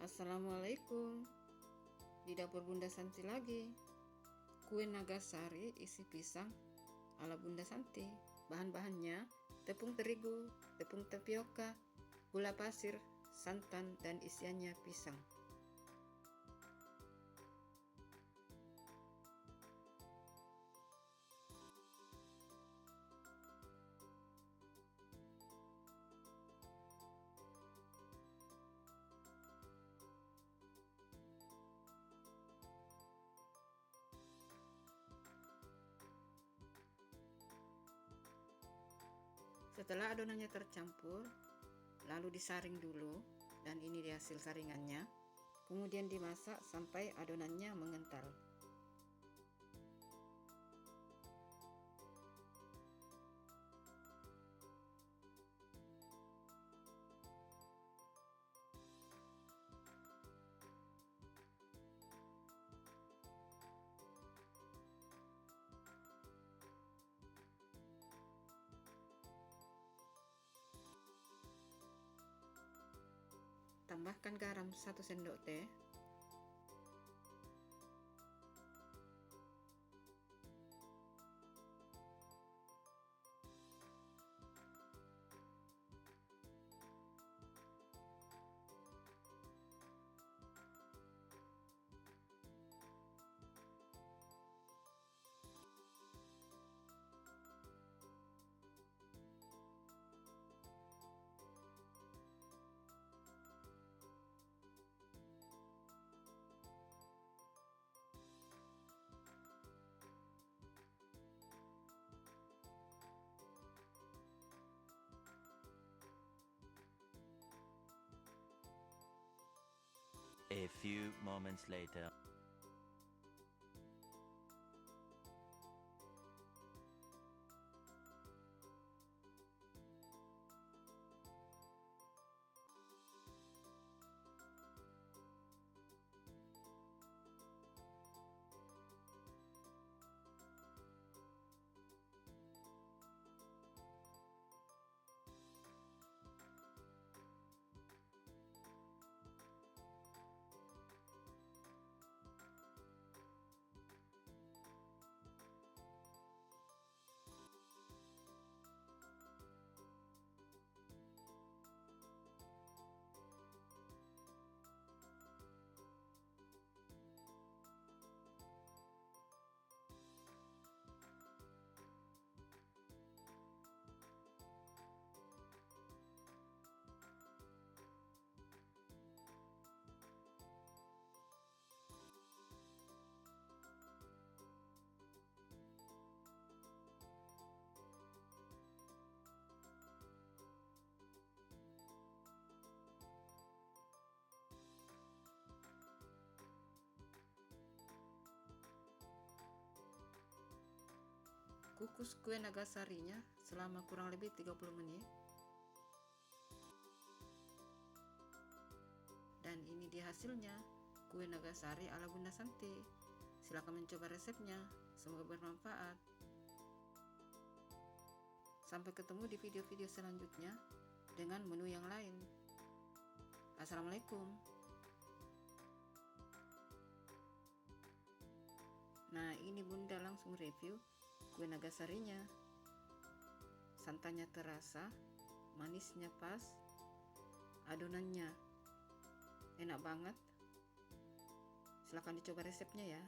Assalamualaikum. Di dapur Bunda Santi lagi. Kue Nagasari isi pisang ala Bunda Santi. Bahan-bahannya tepung terigu, tepung tapioka, gula pasir, santan, dan isiannya pisang. Setelah adonannya tercampur, lalu disaring dulu, dan ini dia hasil saringannya. Kemudian dimasak sampai adonannya mengental. Tambahkan garam 1 sendok teh, A few moments later. kukus kue Nagasarinya selama kurang lebih 30 menit. Dan ini dia hasilnya, kue Nagasari ala Bunda Santi. Silahkan mencoba resepnya, semoga bermanfaat. Sampai ketemu di video-video selanjutnya dengan menu yang lain. Assalamualaikum. Nah, ini Bunda langsung review kue Nagasarinya. Santannya terasa, manisnya pas, adonannya enak banget. Silahkan dicoba resepnya ya.